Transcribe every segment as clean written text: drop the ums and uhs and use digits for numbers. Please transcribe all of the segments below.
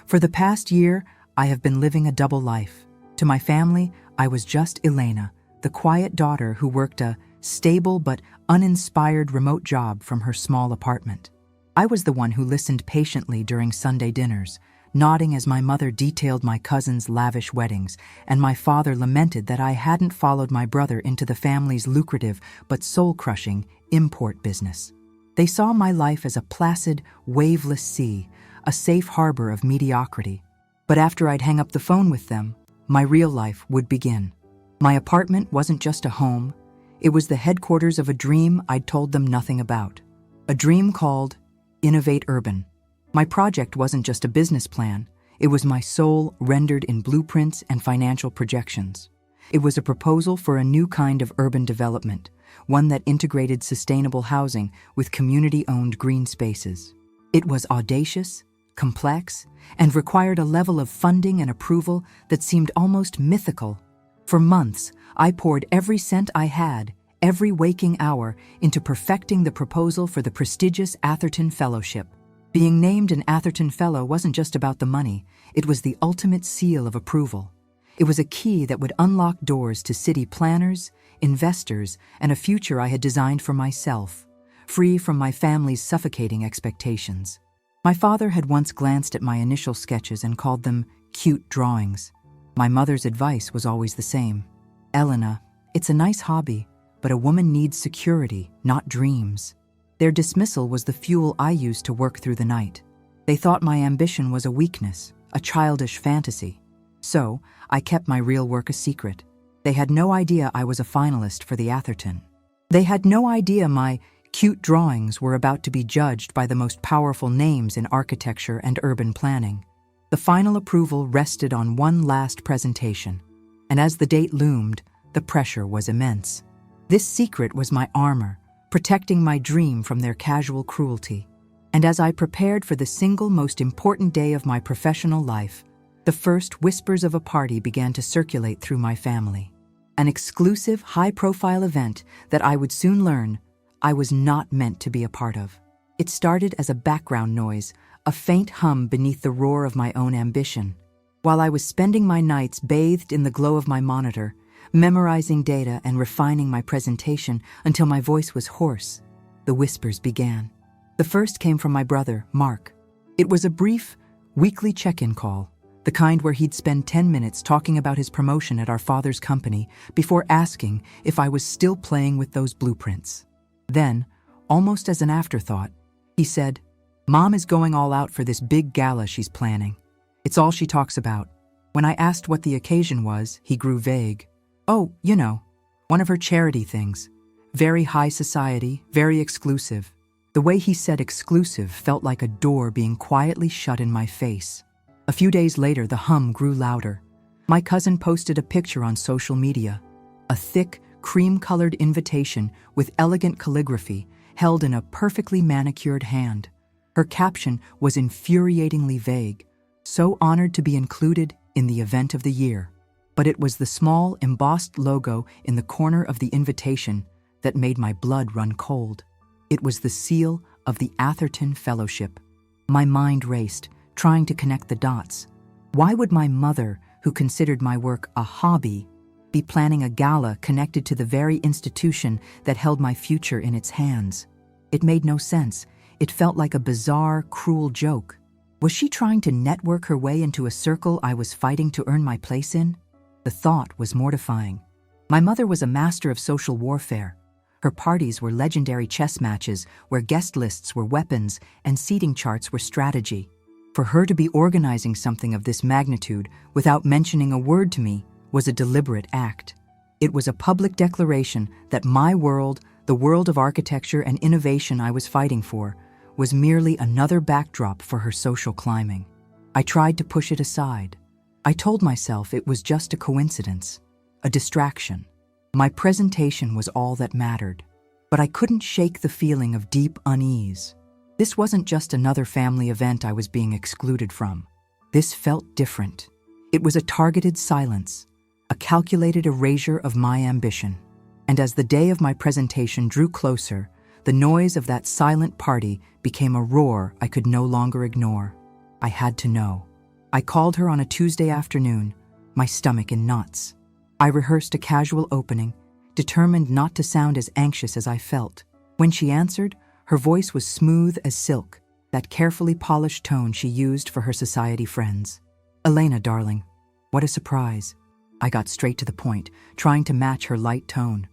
For the past year, I have been living a double life. To my family, I was just Elena, the quiet daughter who worked a stable but uninspired remote job from her small apartment. I was the one who listened patiently during Sunday dinners, nodding as my mother detailed my cousin's lavish weddings, and my father lamented that I hadn't followed my brother into the family's lucrative but soul-crushing import business. They saw my life as a placid, waveless sea, a safe harbor of mediocrity. But after I'd hang up the phone with them, my real life would begin. My apartment wasn't just a home, it was the headquarters of a dream I'd told them nothing about. A dream called Innovate Urban. My project wasn't just a business plan, it was my soul rendered in blueprints and financial projections. It was a proposal for a new kind of urban development, one that integrated sustainable housing with community-owned green spaces. It was audacious, complex, and required a level of funding and approval that seemed almost mythical. For months, I poured every cent I had, every waking hour, into perfecting the proposal for the prestigious Atherton Fellowship. Being named an Atherton Fellow wasn't just about the money, it was the ultimate seal of approval. It was a key that would unlock doors to city planners, investors, and a future I had designed for myself, free from my family's suffocating expectations. My father had once glanced at my initial sketches and called them cute drawings. My mother's advice was always the same. Elena, it's a nice hobby, but a woman needs security, not dreams. Their dismissal was the fuel I used to work through the night. They thought my ambition was a weakness, a childish fantasy. So, I kept my real work a secret. They had no idea I was a finalist for the Atherton. They had no idea my cute drawings were about to be judged by the most powerful names in architecture and urban planning. The final approval rested on one last presentation, and as the date loomed, the pressure was immense. This secret was my armor, protecting my dream from their casual cruelty. And as I prepared for the single most important day of my professional life, the first whispers of a party began to circulate through my family. An exclusive, high-profile event that I would soon learn I was not meant to be a part of. It started as a background noise, a faint hum beneath the roar of my own ambition. While I was spending my nights bathed in the glow of my monitor, memorizing data and refining my presentation until my voice was hoarse, the whispers began. The first came from my brother, Mark. It was a brief, weekly check-in call, the kind where he'd spend 10 minutes talking about his promotion at our father's company before asking if I was still playing with those blueprints. Then, almost as an afterthought, he said, "Mom is going all out for this big gala she's planning. It's all she talks about." When I asked what the occasion was, he grew vague. "Oh, you know, one of her charity things. Very high society, very exclusive." The way he said exclusive felt like a door being quietly shut in my face. A few days later, the hum grew louder. My cousin posted a picture on social media, a thick, cream-colored invitation with elegant calligraphy held in a perfectly manicured hand. Her caption was infuriatingly vague, "So honored to be included in the event of the year." But it was the small, embossed logo in the corner of the invitation that made my blood run cold. It was the seal of the Atherton Fellowship. My mind raced, trying to connect the dots. Why would my mother, who considered my work a hobby, be planning a gala connected to the very institution that held my future in its hands? It made no sense. It felt like a bizarre, cruel joke. Was she trying to network her way into a circle I was fighting to earn my place in? The thought was mortifying. My mother was a master of social warfare. Her parties were legendary chess matches where guest lists were weapons and seating charts were strategy. For her to be organizing something of this magnitude without mentioning a word to me was a deliberate act. It was a public declaration that my world, the world of architecture and innovation I was fighting for, was merely another backdrop for her social climbing. I tried to push it aside. I told myself it was just a coincidence, a distraction. My presentation was all that mattered, but I couldn't shake the feeling of deep unease. This wasn't just another family event I was being excluded from. This felt different. It was a targeted silence, a calculated erasure of my ambition. And as the day of my presentation drew closer, the noise of that silent party became a roar I could no longer ignore. I had to know. I called her on a Tuesday afternoon, my stomach in knots. I rehearsed a casual opening, determined not to sound as anxious as I felt. When she answered, her voice was smooth as silk, that carefully polished tone she used for her society friends. "Elena, darling, what a surprise." I got straight to the point, trying to match her light tone.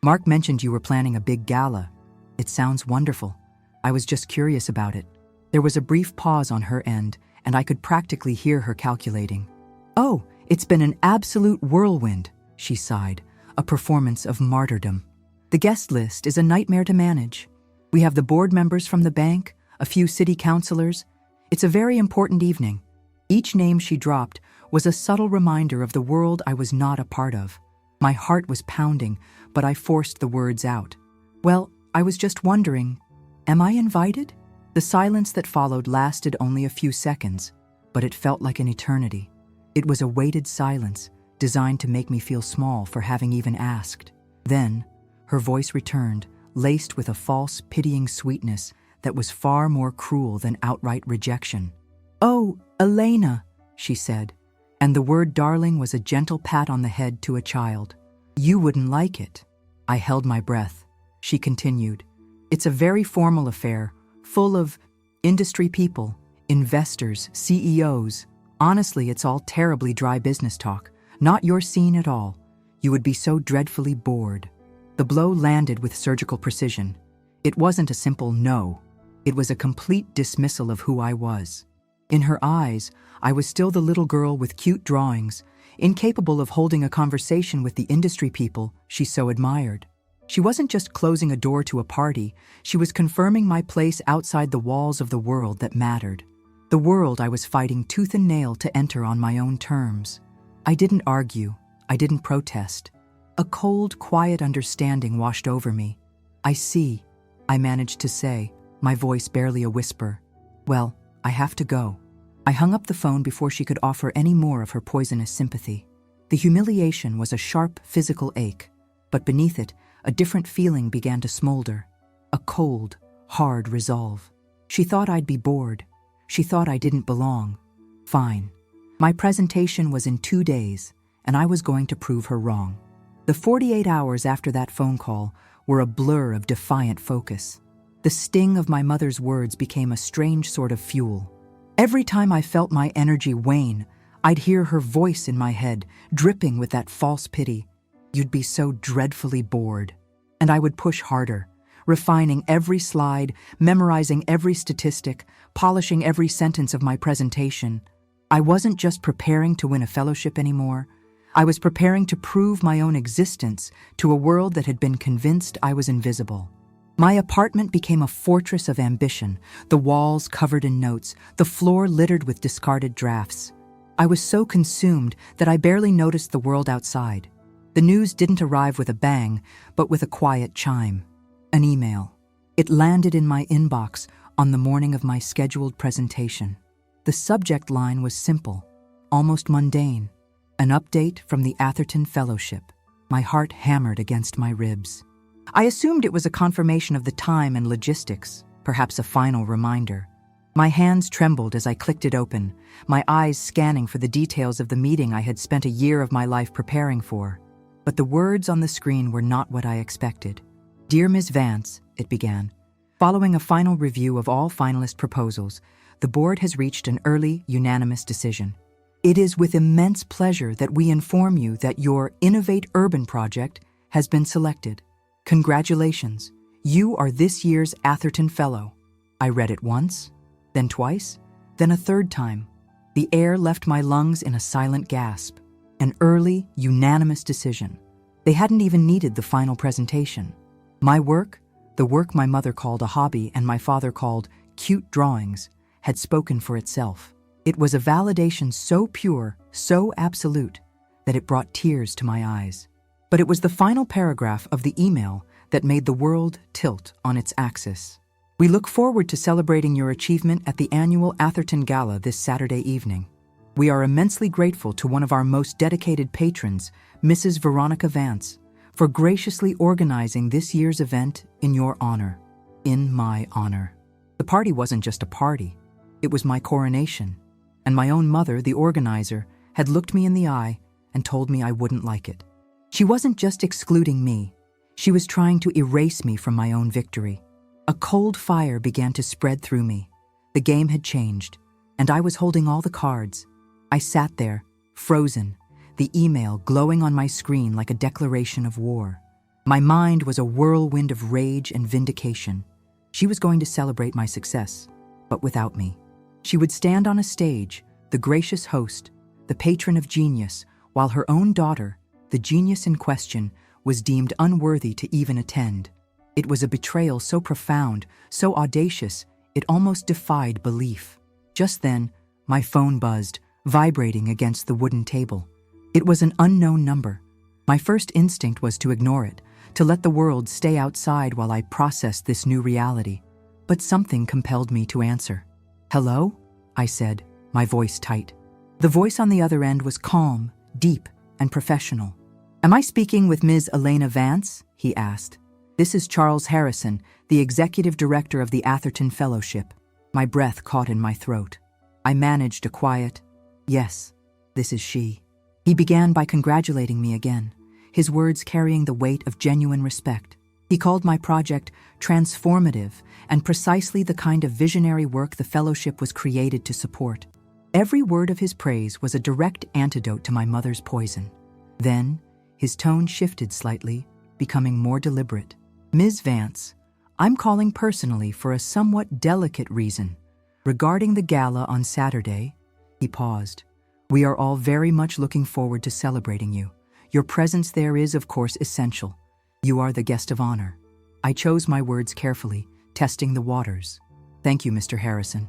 "Mark mentioned you were planning a big gala. It sounds wonderful. I was just curious about it." There was a brief pause on her end, and I could practically hear her calculating. "Oh, it's been an absolute whirlwind," she sighed, "a performance of martyrdom. The guest list is a nightmare to manage. We have the board members from the bank, a few city councilors. It's a very important evening." Each name she dropped was a subtle reminder of the world I was not a part of. My heart was pounding, but I forced the words out. "Well, I was just wondering, am I invited?" The silence that followed lasted only a few seconds, but it felt like an eternity. It was a weighted silence, designed to make me feel small for having even asked. Then, her voice returned, laced with a false, pitying sweetness that was far more cruel than outright rejection. "Oh, Elena," she said, and the word darling was a gentle pat on the head to a child. "You wouldn't like it." I held my breath. She continued, "It's a very formal affair, full of industry people, investors, CEOs. Honestly, it's all terribly dry business talk. Not your scene at all. You would be so dreadfully bored." The blow landed with surgical precision. It wasn't a simple no. It was a complete dismissal of who I was. In her eyes, I was still the little girl with cute drawings, incapable of holding a conversation with the industry people she so admired. She wasn't just closing a door to a party, she was confirming my place outside the walls of the world that mattered. The world I was fighting tooth and nail to enter on my own terms. I didn't argue. I didn't protest. A cold, quiet understanding washed over me. "I see," I managed to say, my voice barely a whisper. "Well, I have to go." I hung up the phone before she could offer any more of her poisonous sympathy. The humiliation was a sharp physical ache, but beneath it, a different feeling began to smolder. A cold, hard resolve. She thought I'd be bored. She thought I didn't belong. Fine. My presentation was in 2 days, and I was going to prove her wrong. The 48 hours after that phone call were a blur of defiant focus. The sting of my mother's words became a strange sort of fuel. Every time I felt my energy wane, I'd hear her voice in my head, dripping with that false pity. "You'd be so dreadfully bored." And I would push harder, refining every slide, memorizing every statistic, polishing every sentence of my presentation. I wasn't just preparing to win a fellowship anymore. I was preparing to prove my own existence to a world that had been convinced I was invisible. My apartment became a fortress of ambition, the walls covered in notes, the floor littered with discarded drafts. I was so consumed that I barely noticed the world outside. The news didn't arrive with a bang, but with a quiet chime. An email. It landed in my inbox on the morning of my scheduled presentation. The subject line was simple, almost mundane. An update from the Atherton Fellowship. My heart hammered against my ribs. I assumed it was a confirmation of the time and logistics, perhaps a final reminder. My hands trembled as I clicked it open, my eyes scanning for the details of the meeting I had spent a year of my life preparing for. But the words on the screen were not what I expected. "Dear Ms. Vance," it began, "following a final review of all finalist proposals, the board has reached an early, unanimous decision. It is with immense pleasure that we inform you that your Innovate Urban project has been selected. Congratulations, you are this year's Atherton Fellow." I read it once, then twice, then a third time. The air left my lungs in a silent gasp. An early, unanimous decision. They hadn't even needed the final presentation. My work, the work my mother called a hobby and my father called cute drawings, had spoken for itself. It was a validation so pure, so absolute, that it brought tears to my eyes. But it was the final paragraph of the email that made the world tilt on its axis. "We look forward to celebrating your achievement at the annual Atherton Gala this Saturday evening. We are immensely grateful to one of our most dedicated patrons, Mrs. Veronica Vance, for graciously organizing this year's event in your honor." In my honor. The party wasn't just a party. It was my coronation. and my own mother, the organizer, had looked me in the eye and told me I wouldn't like it. She wasn't just excluding me, she was trying to erase me from my own victory. A cold fire began to spread through me. The game had changed, and I was holding all the cards. I sat there, frozen, the email glowing on my screen like a declaration of war. My mind was a whirlwind of rage and vindication. She was going to celebrate my success, but without me. She would stand on a stage, the gracious host, the patron of genius, while her own daughter, the genius in question, was deemed unworthy to even attend. It was a betrayal so profound, so audacious, it almost defied belief. Just then, my phone buzzed, vibrating against the wooden table. It was an unknown number. My first instinct was to ignore it, to let the world stay outside while I processed this new reality. But something compelled me to answer. "Hello?" I said, my voice tight. The voice on the other end was calm, deep, and professional. "Am I speaking with Ms. Elena Vance?" he asked. "This is Charles Harrison, the executive director of the Atherton Fellowship." My breath caught in my throat. I managed a quiet, "Yes, this is she." He began by congratulating me again, his words carrying the weight of genuine respect. He called my project transformative and precisely the kind of visionary work the fellowship was created to support. Every word of his praise was a direct antidote to my mother's poison. Then, his tone shifted slightly, becoming more deliberate. "Ms. Vance, I'm calling personally for a somewhat delicate reason. Regarding the gala on Saturday," he paused, "we are all very much looking forward to celebrating you. Your presence there is, of course, essential. You are the guest of honor." I chose my words carefully, testing the waters. "Thank you, Mr. Harrison.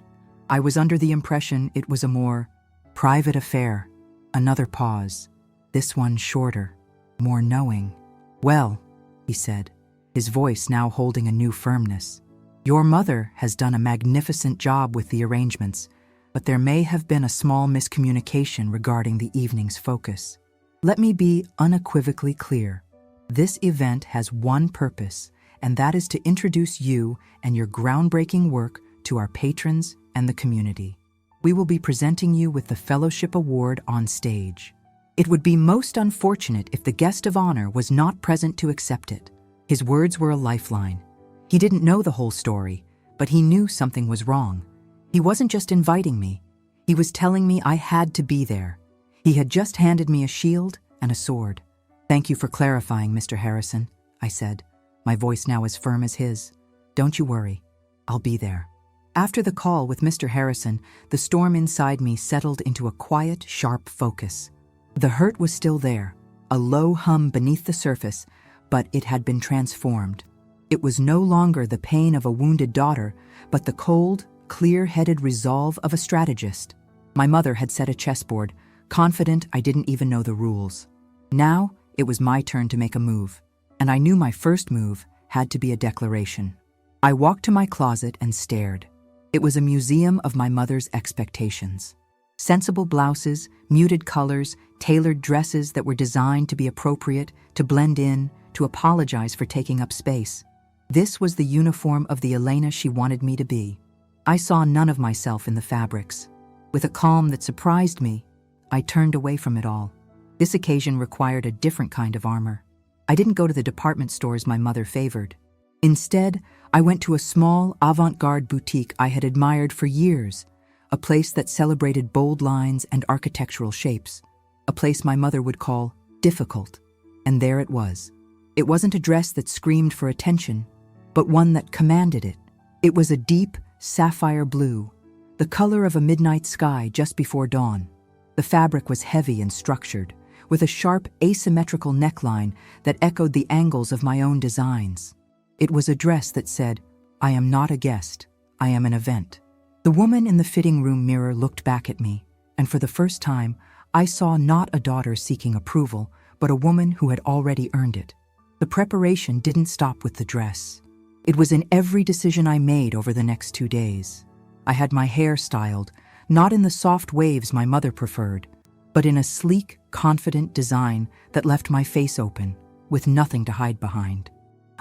I was under the impression it was a more private affair." Another pause, this one shorter, more knowing. "Well," he said, his voice now holding a new firmness, "your mother has done a magnificent job with the arrangements, but there may have been a small miscommunication regarding the evening's focus. Let me be unequivocally clear. This event has one purpose, and that is to introduce you and your groundbreaking work to our patrons and the community. We will be presenting you with the Fellowship Award on stage. It would be most unfortunate if the guest of honor was not present to accept it." His words were a lifeline. He didn't know the whole story, but he knew something was wrong. He wasn't just inviting me. He was telling me I had to be there. He had just handed me a shield and a sword. "Thank you for clarifying, Mr. Harrison," I said, my voice now as firm as his. "Don't you worry. I'll be there." After the call with Mr. Harrison, the storm inside me settled into a quiet, sharp focus. The hurt was still there, a low hum beneath the surface, but it had been transformed. It was no longer the pain of a wounded daughter, but the cold, clear-headed resolve of a strategist. My mother had set a chessboard, confident I didn't even know the rules. Now, it was my turn to make a move, and I knew my first move had to be a declaration. I walked to my closet and stared. It was a museum of my mother's expectations. Sensible blouses, muted colors, tailored dresses that were designed to be appropriate, to blend in, to apologize for taking up space. This was the uniform of the Elena she wanted me to be. I saw none of myself in the fabrics. With a calm that surprised me, I turned away from it all. This occasion required a different kind of armor. I didn't go to the department stores my mother favored. Instead, I went to a small, avant-garde boutique I had admired for years, a place that celebrated bold lines and architectural shapes, a place my mother would call difficult. And there it was. It wasn't a dress that screamed for attention, but one that commanded it. It was a deep, sapphire blue, the color of a midnight sky just before dawn. The fabric was heavy and structured, with a sharp, asymmetrical neckline that echoed the angles of my own designs. It was a dress that said, "I am not a guest, I am an event." The woman in the fitting room mirror looked back at me, and for the first time, I saw not a daughter seeking approval, but a woman who had already earned it. The preparation didn't stop with the dress. It was in every decision I made over the next 2 days. I had my hair styled, not in the soft waves my mother preferred, but in a sleek, confident design that left my face open, with nothing to hide behind.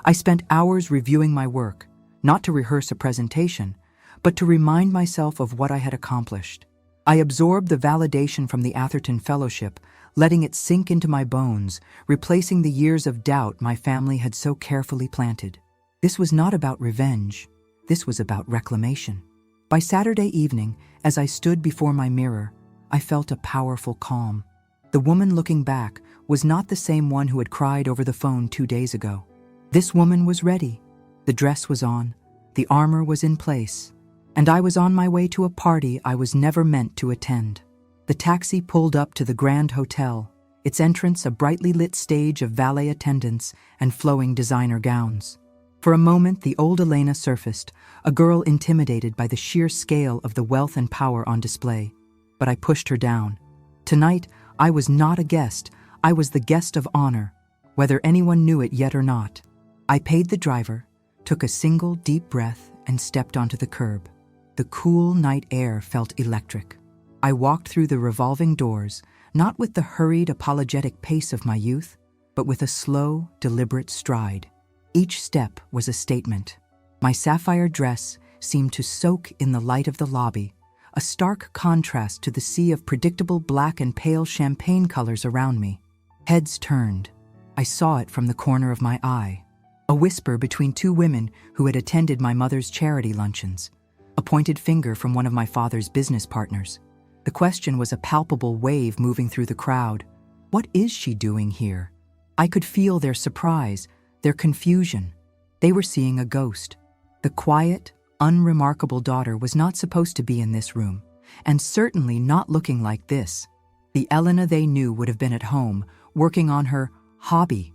I spent hours reviewing my work, not to rehearse a presentation, but to remind myself of what I had accomplished. I absorbed the validation from the Atherton Fellowship, letting it sink into my bones, replacing the years of doubt my family had so carefully planted. This was not about revenge. This was about reclamation. By Saturday evening, as I stood before my mirror, I felt a powerful calm. The woman looking back was not the same one who had cried over the phone 2 days ago. This woman was ready. The dress was on, the armor was in place, and I was on my way to a party I was never meant to attend. The taxi pulled up to the Grand Hotel, its entrance a brightly lit stage of valet attendants and flowing designer gowns. For a moment, the old Elena surfaced, a girl intimidated by the sheer scale of the wealth and power on display. But I pushed her down. Tonight, I was not a guest, I was the guest of honor, whether anyone knew it yet or not. I paid the driver, took a single deep breath, and stepped onto the curb. The cool night air felt electric. I walked through the revolving doors, not with the hurried, apologetic pace of my youth, but with a slow, deliberate stride. Each step was a statement. My sapphire dress seemed to soak in the light of the lobby, a stark contrast to the sea of predictable black and pale champagne colors around me. Heads turned. I saw it from the corner of my eye. A whisper between 2 women who had attended my mother's charity luncheons. A pointed finger from one of my father's business partners. The question was a palpable wave moving through the crowd. What is she doing here? I could feel their surprise, their confusion. They were seeing a ghost. The quiet, unremarkable daughter was not supposed to be in this room, and certainly not looking like this. The Elena they knew would have been at home, working on her hobby.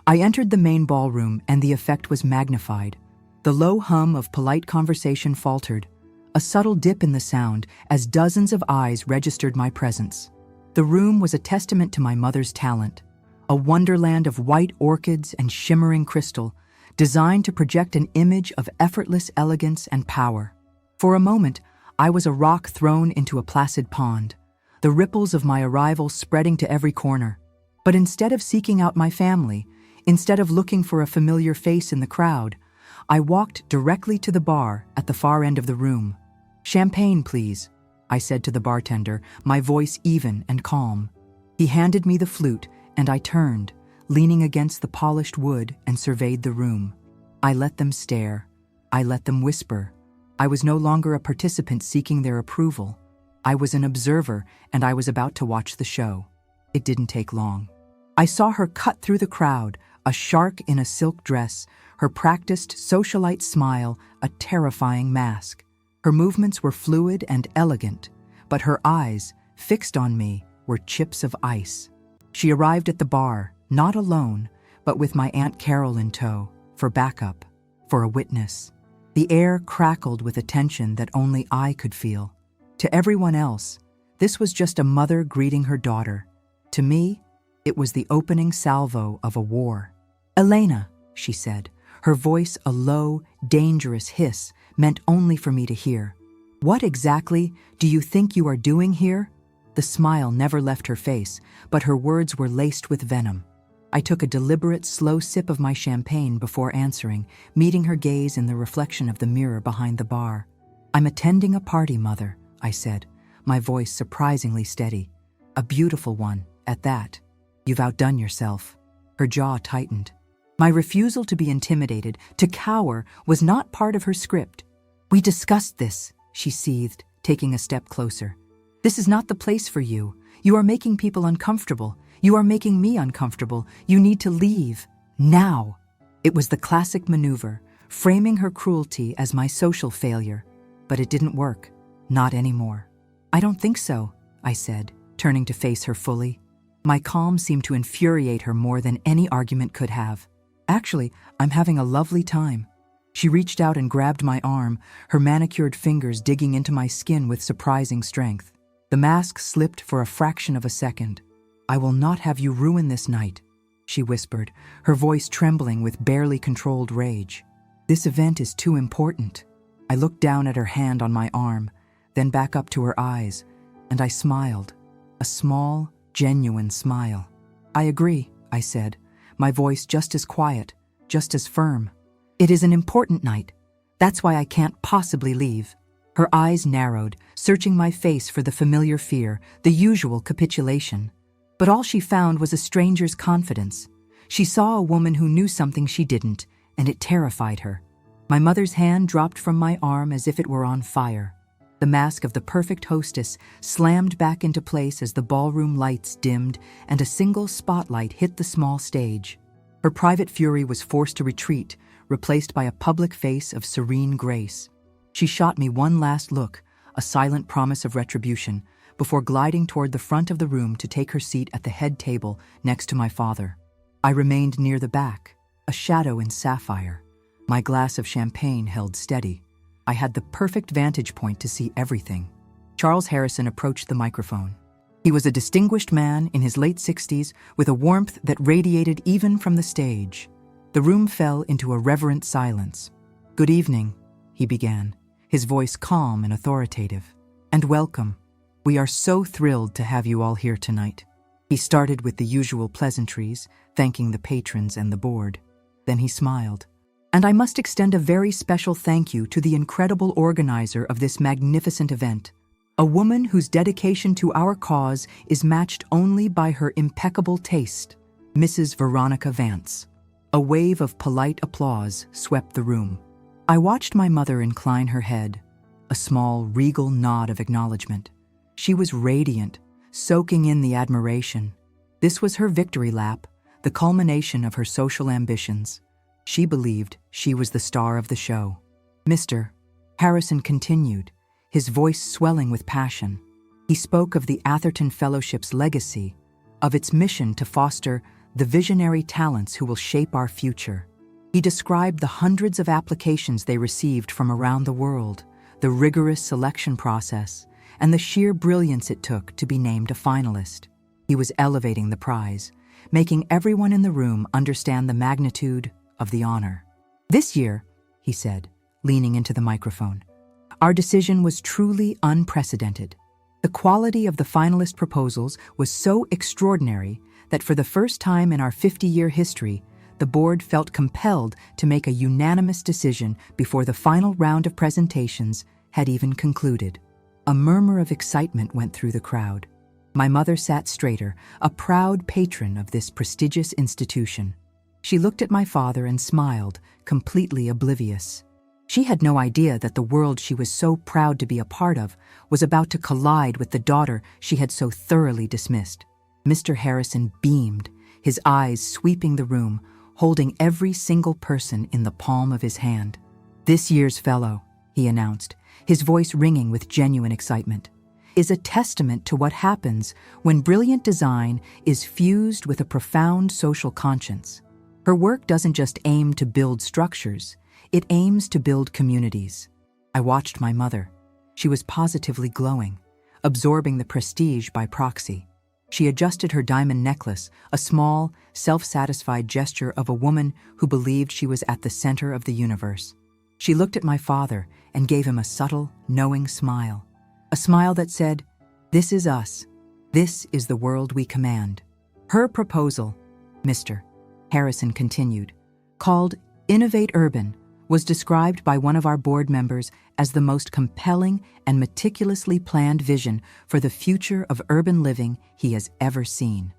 I entered the main ballroom, and the effect was magnified. The low hum of polite conversation faltered, a subtle dip in the sound as dozens of eyes registered my presence. The room was a testament to my mother's talent, a wonderland of white orchids and shimmering crystal, designed to project an image of effortless elegance and power. For a moment, I was a rock thrown into a placid pond, the ripples of my arrival spreading to every corner. But instead of seeking out my family, instead of looking for a familiar face in the crowd, I walked directly to the bar at the far end of the room. "Champagne, please," I said to the bartender, my voice even and calm. He handed me the flute, and I turned, leaning against the polished wood, and surveyed the room. I let them stare. I let them whisper. I was no longer a participant seeking their approval. I was an observer, and I was about to watch the show. It didn't take long. I saw her cut through the crowd, a shark in a silk dress, her practiced socialite smile a terrifying mask. Her movements were fluid and elegant, but her eyes, fixed on me, were chips of ice. She arrived at the bar, not alone, but with my Aunt Carol in tow, for backup, for a witness. The air crackled with a tension that only I could feel. To everyone else, this was just a mother greeting her daughter. To me, it was the opening salvo of a war. "Elena," she said, her voice a low, dangerous hiss meant only for me to hear. "What exactly do you think you are doing here?" The smile never left her face, but her words were laced with venom. I took a deliberate, slow sip of my champagne before answering, meeting her gaze in the reflection of the mirror behind the bar. "I'm attending a party, Mother," I said, my voice surprisingly steady. "A beautiful one, at that. You've outdone yourself." Her jaw tightened. My refusal to be intimidated, to cower, was not part of her script. "We discussed this," she seethed, taking a step closer. "This is not the place for you. You are making people uncomfortable. You are making me uncomfortable. You need to leave. Now." It was the classic maneuver, framing her cruelty as my social failure. But it didn't work. Not anymore. "I don't think so," I said, turning to face her fully. My calm seemed to infuriate her more than any argument could have. "Actually, I'm having a lovely time." She reached out and grabbed my arm, her manicured fingers digging into my skin with surprising strength. The mask slipped for a fraction of a second. "I will not have you ruin this night," she whispered, her voice trembling with barely controlled rage. "This event is too important." I looked down at her hand on my arm, then back up to her eyes, and I smiled. A small, genuine smile. "I agree," I said, my voice just as quiet, just as firm. "It is an important night. That's why I can't possibly leave." Her eyes narrowed, searching my face for the familiar fear, the usual capitulation. But all she found was a stranger's confidence. She saw a woman who knew something she didn't, and it terrified her. My mother's hand dropped from my arm as if it were on fire. The mask of the perfect hostess slammed back into place as the ballroom lights dimmed and a single spotlight hit the small stage. Her private fury was forced to retreat, replaced by a public face of serene grace. She shot me one last look, a silent promise of retribution, before gliding toward the front of the room to take her seat at the head table next to my father. I remained near the back, a shadow in sapphire. My glass of champagne held steady. I had the perfect vantage point to see everything. Charles Harrison approached the microphone. He was a distinguished man in his late 60s with a warmth that radiated even from the stage. The room fell into a reverent silence. "Good evening," he began, his voice calm and authoritative. "And welcome. We are so thrilled to have you all here tonight." He started with the usual pleasantries, thanking the patrons and the board. Then he smiled. "And I must extend a very special thank you to the incredible organizer of this magnificent event, a woman whose dedication to our cause is matched only by her impeccable taste, Mrs. Veronica Vance." A wave of polite applause swept the room. I watched my mother incline her head, a small, regal nod of acknowledgement. She was radiant, soaking in the admiration. This was her victory lap, the culmination of her social ambitions. She believed she was the star of the show. "Mr. Harrison continued, his voice swelling with passion. He spoke of the Atherton Fellowship's legacy, of its mission to foster the visionary talents who will shape our future. He described the hundreds of applications they received from around the world, the rigorous selection process, and the sheer brilliance it took to be named a finalist. He was elevating the prize, making everyone in the room understand the magnitude of the honor. "This year," he said, leaning into the microphone, "our decision was truly unprecedented. The quality of the finalist proposals was so extraordinary that for the first time in our 50-year history, the board felt compelled to make a unanimous decision before the final round of presentations had even concluded." A murmur of excitement went through the crowd. My mother sat straighter, a proud patron of this prestigious institution. She looked at my father and smiled, completely oblivious. She had no idea that the world she was so proud to be a part of was about to collide with the daughter she had so thoroughly dismissed. Mr. Harrison beamed, his eyes sweeping the room, holding every single person in the palm of his hand. "This year's fellow," he announced, his voice ringing with genuine excitement, "is a testament to what happens when brilliant design is fused with a profound social conscience. Her work doesn't just aim to build structures, it aims to build communities." I watched my mother. She was positively glowing, absorbing the prestige by proxy. She adjusted her diamond necklace, a small, self-satisfied gesture of a woman who believed she was at the center of the universe. She looked at my father and gave him a subtle, knowing smile. A smile that said, "This is us. This is the world we command." Her proposal, Mr. Harrison continued, called Innovate Urban, was described by one of our board members as the most compelling and meticulously planned vision for the future of urban living he has ever seen.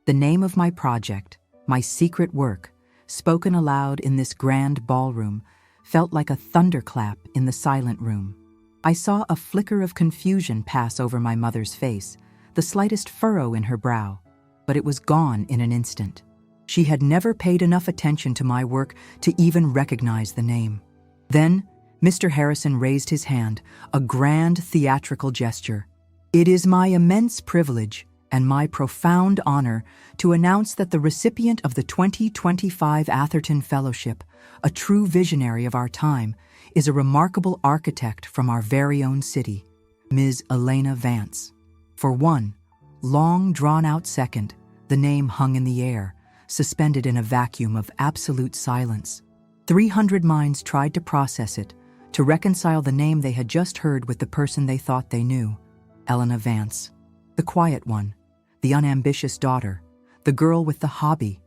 The name of my project, my secret work, spoken aloud in this grand ballroom, felt like a thunderclap in the silent room. I saw a flicker of confusion pass over my mother's face, the slightest furrow in her brow, but it was gone in an instant. She had never paid enough attention to my work to even recognize the name. Then, Mr. Harrison raised his hand, a grand theatrical gesture. "It is my immense privilege and my profound honor to announce that the recipient of the 2025 Atherton Fellowship, a true visionary of our time, is a remarkable architect from our very own city, Ms. Elena Vance." For one long, drawn-out second, the name hung in the air, suspended in a vacuum of absolute silence. 300 minds tried to process it, to reconcile the name they had just heard with the person they thought they knew, Elena Vance. The quiet one, the unambitious daughter, the girl with the hobby,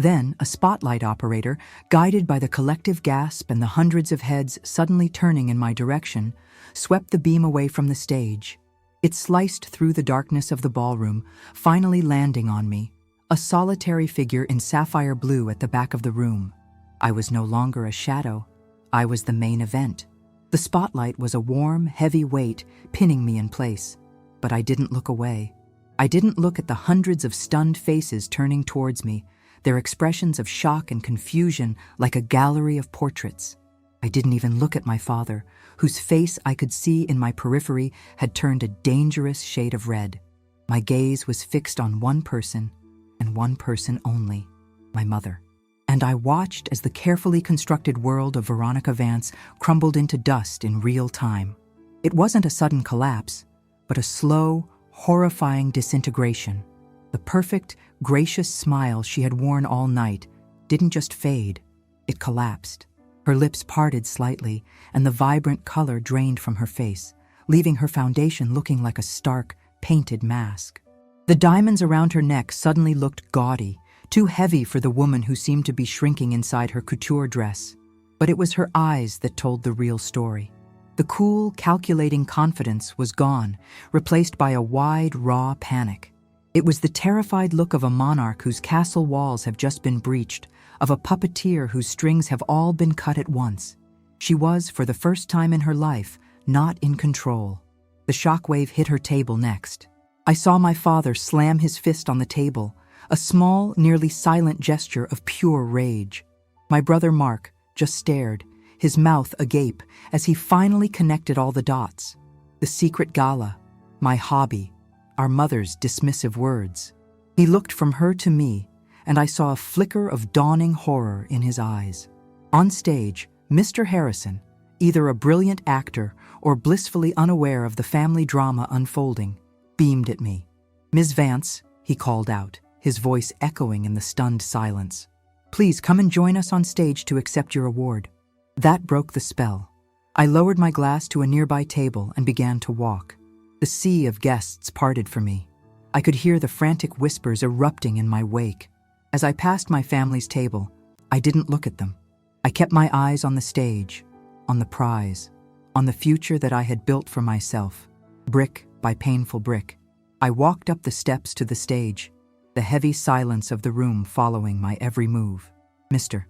Then, a spotlight operator, guided by the collective gasp and the hundreds of heads suddenly turning in my direction, swept the beam away from the stage. It sliced through the darkness of the ballroom, finally landing on me, a solitary figure in sapphire blue at the back of the room. I was no longer a shadow. I was the main event. The spotlight was a warm, heavy weight pinning me in place. But I didn't look away. I didn't look at the hundreds of stunned faces turning towards me, their expressions of shock and confusion like a gallery of portraits. I didn't even look at my father, whose face I could see in my periphery had turned a dangerous shade of red. My gaze was fixed on one person, and one person only, my mother. And I watched as the carefully constructed world of Veronica Vance crumbled into dust in real time. It wasn't a sudden collapse, but a slow, horrifying disintegration. The perfect, gracious smile she had worn all night didn't just fade, it collapsed. Her lips parted slightly, and the vibrant color drained from her face, leaving her foundation looking like a stark, painted mask. The diamonds around her neck suddenly looked gaudy, too heavy for the woman who seemed to be shrinking inside her couture dress. But it was her eyes that told the real story. The cool, calculating confidence was gone, replaced by a wide, raw panic. It was the terrified look of a monarch whose castle walls have just been breached, of a puppeteer whose strings have all been cut at once. She was, for the first time in her life, not in control. The shockwave hit her table next. I saw my father slam his fist on the table, a small, nearly silent gesture of pure rage. My brother Mark just stared, his mouth agape, as he finally connected all the dots. The secret gala, my hobby, our mother's dismissive words. He looked from her to me, and I saw a flicker of dawning horror in his eyes. On stage, Mr. Harrison, either a brilliant actor or blissfully unaware of the family drama unfolding, beamed at me. "Ms. Vance," he called out, his voice echoing in the stunned silence. "Please come and join us on stage to accept your award." That broke the spell. I lowered my glass to a nearby table and began to walk. The sea of guests parted for me. I could hear the frantic whispers erupting in my wake. As I passed my family's table, I didn't look at them. I kept my eyes on the stage, on the prize, on the future that I had built for myself, brick by painful brick. I walked up the steps to the stage, the heavy silence of the room following my every move. "Mr.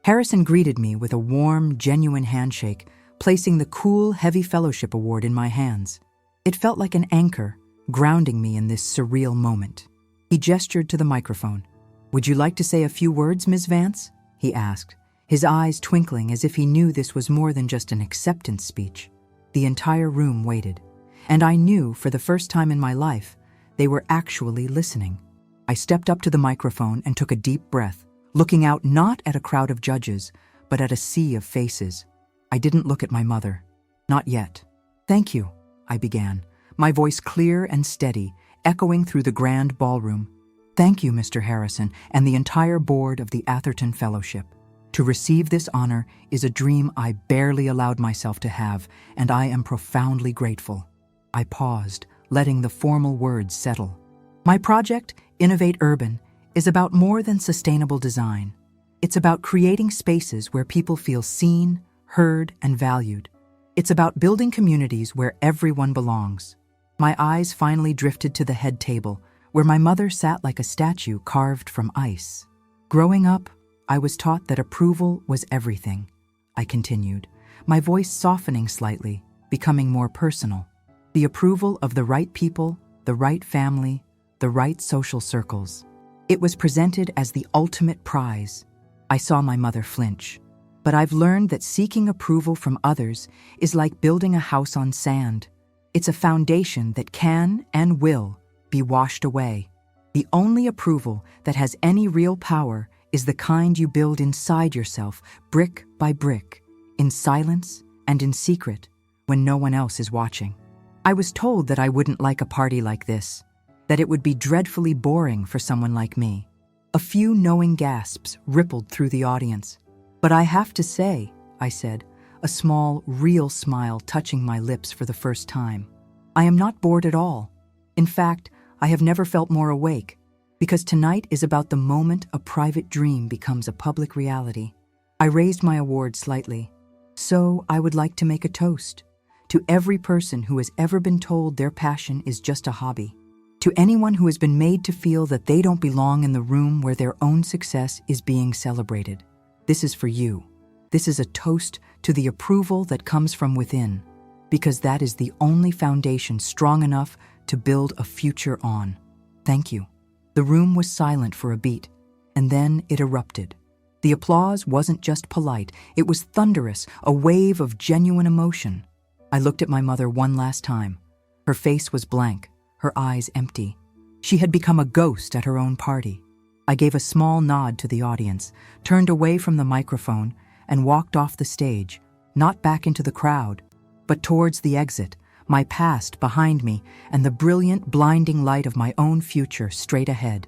Harrison greeted me with a warm, genuine handshake, placing the cool, heavy fellowship award in my hands. It felt like an anchor, grounding me in this surreal moment. He gestured to the microphone. "Would you like to say a few words, Ms. Vance?" he asked, his eyes twinkling as if he knew this was more than just an acceptance speech. The entire room waited, and I knew, for the first time in my life, they were actually listening. I stepped up to the microphone and took a deep breath, looking out not at a crowd of judges, but at a sea of faces. I didn't look at my mother. Not yet. "Thank you," I began, my voice clear and steady, echoing through the grand ballroom. "Thank you, Mr. Harrison, and the entire board of the Atherton Fellowship. To receive this honor is a dream I barely allowed myself to have, and I am profoundly grateful." I paused, letting the formal words settle. My project, Innovate Urban, is about more than sustainable design. It's about creating spaces where people feel seen, heard, and valued. It's about building communities where everyone belongs. My eyes finally drifted to the head table, where my mother sat like a statue carved from ice. "Growing up, I was taught that approval was everything," I continued, my voice softening slightly, becoming more personal. The approval of the right people, the right family, the right social circles. It was presented as the ultimate prize. I saw my mother flinch. But I've learned that seeking approval from others is like building a house on sand. It's a foundation that can and will be washed away. The only approval that has any real power is the kind you build inside yourself, brick by brick, in silence and in secret, when no one else is watching. I was told that I wouldn't like a party like this, that it would be dreadfully boring for someone like me. A few knowing gasps rippled through the audience. "But I have to say," I said, a small, real smile touching my lips for the first time, "I am not bored at all. In fact, I have never felt more awake. because tonight is about the moment a private dream becomes a public reality. I raised my award slightly. So I would like to make a toast to every person who has ever been told their passion is just a hobby, to anyone who has been made to feel that they don't belong in the room where their own success is being celebrated. This is for you. This is a toast to the approval that comes from within, because that is the only foundation strong enough to build a future on. Thank you. The room was silent for a beat, and then it erupted. The applause wasn't just polite, it was thunderous, a wave of genuine emotion. I looked at my mother one last time. Her face was blank, her eyes empty. She had become a ghost at her own party. I gave a small nod to the audience, turned away from the microphone, and walked off the stage, not back into the crowd, but towards the exit, my past behind me and the brilliant, blinding light of my own future straight ahead.